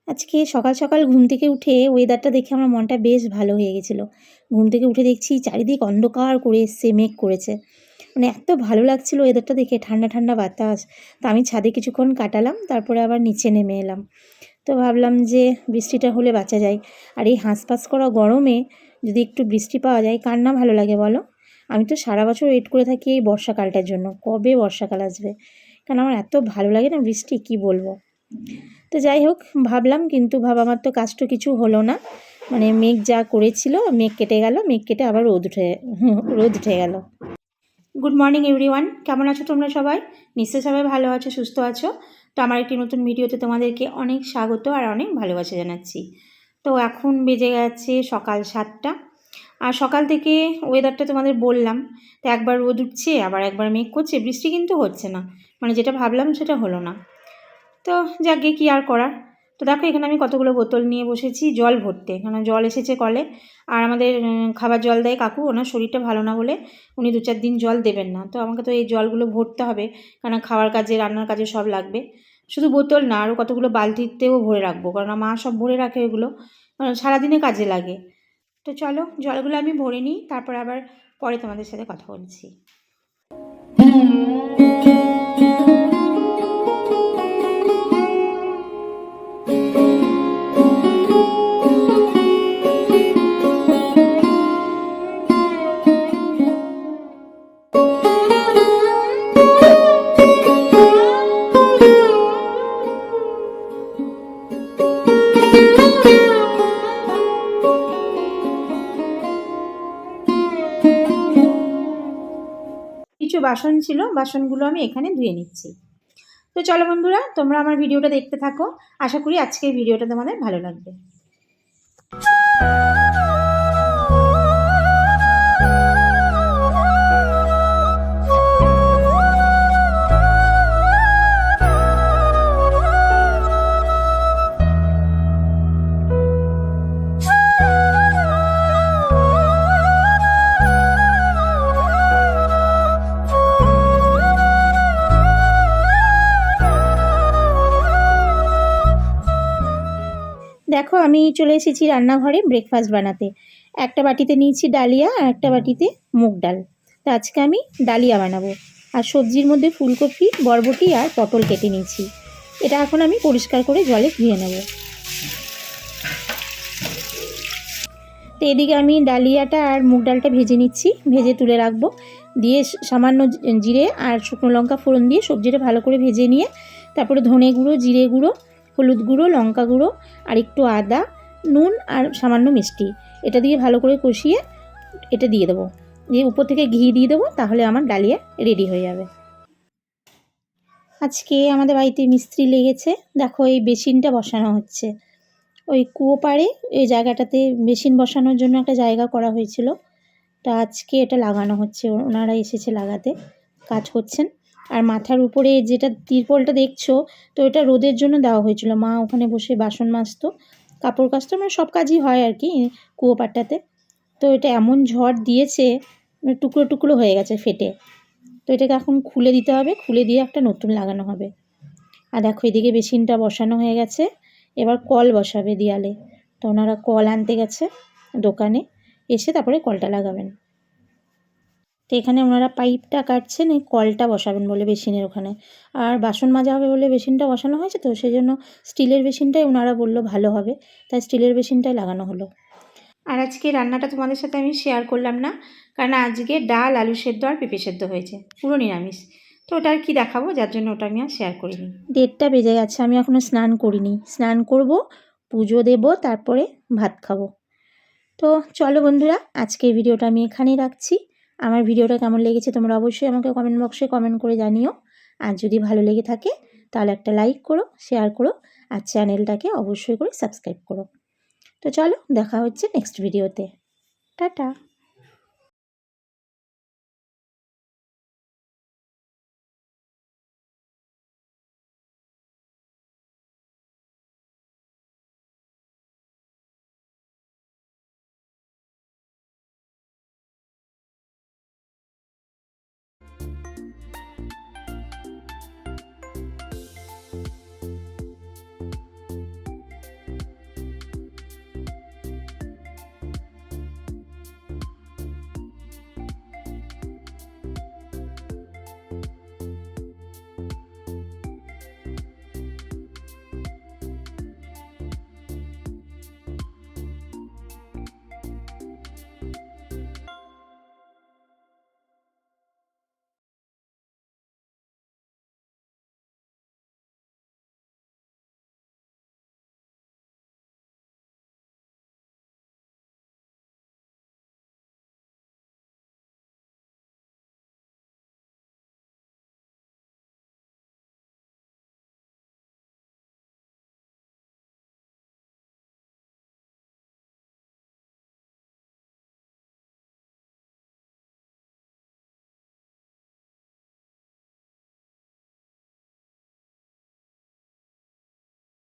আজকে সকাল সকাল ঘুম থেকে উঠে ওয়েদারটা দেখে আমার মনটা বেশ ভালো হয়ে গেছিলো। ঘুম থেকে উঠে দেখছি চারিদিক অন্ধকার করে এসছে, মেঘ করেছে। মানে এত ভালো লাগছিলো ওয়েদারটা দেখে, ঠান্ডা ঠান্ডা বাতাস। তো আমি ছাদে কিছুক্ষণ কাটালাম, তারপরে আবার নিচে নেমে এলাম। তো ভাবলাম যে বৃষ্টিটা হলে বাঁচা যায়। আর এই হাঁসফাঁস করা গরমে যদি একটু বৃষ্টি পাওয়া যায়, কার না ভালো লাগে বলো? আমি তো সারা বছর ওয়েট করে থাকি এই বর্ষাকালটার জন্য, কবে বর্ষাকাল আসবে। কারণ আমার এত ভালো লাগে না বৃষ্টি, কি বলবো। তো যাই হোক, ভাবলাম, কিন্তু আমার তো কাজ তো কিছু হলো না। মানে মেঘ যা করেছিল, মেঘ কেটে গেল, মেঘ কেটে আবার রোদ উঠে গেল। গুড মর্নিং এভরিওয়ান, কেমন আছো তোমরা সবাই? নিশ্চয়ই সবাই ভালো আছো, সুস্থ আছো। তো আমার একটি নতুন ভিডিওতে তোমাদেরকে অনেক স্বাগত আর অনেক ভালোবাসা জানাচ্ছি। তো এখন বেজে গেছে সকাল 7টা। আর সকাল থেকে ওয়েদারটা তোমাদের বললাম, তো একবার রোদ উঠছে, আবার একবার মেঘ করছে, বৃষ্টি কিন্তু হচ্ছে না। মানে যেটা ভাবলাম সেটা হলো না। তো যাকে কি আর করার। তো দেখো এখানে আমি কতগুলো বোতল নিয়ে বসেছি জল ভরতে, কারণ জল এসেছে কলে। আর আমাদের খাবার জল দেয় কাকু, ওনার শরীরটা ভালো না বলে উনি 2-4 দিন জল দেবেন না। তো আমাকে তো এই জলগুলো ভরতে হবে, কারণ খাওয়ার কাজে, রান্নার কাজে সব লাগবে। শুধু বোতল না, আরও কতগুলো বালতিতেও ভরে রাখবো, কারণ মা সব ভরে রাখে ওগুলো, সারাদিনে কাজে লাগে। তো চলো জলগুলো আমি ভরে নিই, তারপর আবার পরে তোমাদের সাথে কথা বলছি। কিছু বাসন ছিল, বাসনগুলো আমি এখানে ধুয়ে নিচ্ছি। তো চলো বন্ধুরা, তোমরা আমার ভিডিওটা দেখতে থাকো। আশা করি আজকের ভিডিওটা তোমাদের ভালো লাগবে। দেখো আমি চলে এসেছি রান্নাঘরে ব্রেকফাস্ট বানাতে। একটা বাটিতে নিয়েছি ডালিয়া আর একটা বাটিতে মুগ ডাল। তো আজকে আমি ডালিয়া বানাবো। আর সবজির মধ্যে ফুলকপি, বরবটি আর পটল কেটে নিয়েছি। এটা এখন আমি পরিষ্কার করে জলে ধুয়ে নেব। তো এদিকে আমি ডালিয়াটা আর মুগ ডালটা ভেজে নিচ্ছি, ভেজে তুলে রাখবো। দিয়ে সামান্য জিরে আর শুকনো লঙ্কা ফোড়ন দিয়ে সবজিটা ভালো করে ভেজে নিয়ে, তারপরে ধনে গুঁড়ো, জিরে গুঁড়ো, হলুদ গুঁড়ো, লঙ্কা গুঁড়ো আর একটু আদা, নুন আর সামান্য মিষ্টি, এটা দিয়ে ভালো করে কষিয়ে এটা দিয়ে দেবো। দিয়ে উপর থেকে ঘি দিয়ে দেবো, তাহলে আমার ডালিয়া রেডি হয়ে যাবে। আজকে আমাদের বাড়িতে মিস্ত্রি লেগেছে। দেখো এই বেসিনটা বসানো হচ্ছে। ওই কুয়ো পাড়ে এই জায়গাটাতে বেসিন বসানোর জন্য একটা জায়গা করা হয়েছিল। তা আজকে এটা লাগানো হচ্ছে, ওনারা এসেছে লাগাতে, কাজ করছেন। আর মাথার উপরে যেটা তিরপলটা দেখছো, তো এটা রোদের জন্য দেওয়া হয়েছিল। মা ওখানে বসে বাসন মাজতো, কাপড় কাচতো, মানে সব কাজই হয় আর কি কুয়ো পাড়টাতে। তো এটা এমন ঝড় দিয়েছে, টুকরো টুকরো হয়ে গেছে ফেটে। তো এটাকে এখন খুলে দিতে হবে, খুলে দিয়ে একটা নতুন লাগানো হবে। আর দেখো এদিকে বেসিনটা বসানো হয়ে গেছে, এবার কল বসাবে দেয়ালে। তো ওনারা কল আনতে গেছে দোকানে, এসে তারপরে কলটা লাগাবেন। তো এখানে ওনারা পাইপটা কাটছেন, এই কলটা বসাবেন বলে বেসিনের ওখানে। আর বাসন মাজা হবে বলে বেসিনটা বসানো হয়েছে, তো সেই জন্য স্টিলের বেসিনটাই ওনারা বললো ভালো হবে, তাই স্টিলের বেসিনটাই লাগানো হলো। আর আজকে রান্নাটা তোমাদের সাথে আমি শেয়ার করলাম না, কারণ আজকে ডাল, আলু সেদ্ধ আর পেঁপে সেদ্ধ হয়েছে, পুরো নিরামিষ। তো ওটা আর কি দেখাবো, যার জন্য ওটা আমি আর শেয়ার করিনি। 1:30 বেজে গেছে, আমি এখনও স্নান করিনি। স্নান করব, পুজো দেব, তারপরে ভাত খাবো। তো চলো বন্ধুরা, আজকের ভিডিওটা আমি এখানেই রাখছি। আমার ভিডিওটা কেমন লেগেছে তোমরা অবশ্যই আমাকে কমেন্ট বক্সে কমেন্ট করে জানিও। আর যদি ভালো লেগে থাকে তাহলে একটা লাইক করো, শেয়ার করো, আর চ্যানেলটাকে অবশ্যই করে সাবস্ক্রাইব করো। তো চলো, দেখা হচ্ছে নেক্সট ভিডিওতে। টাটা।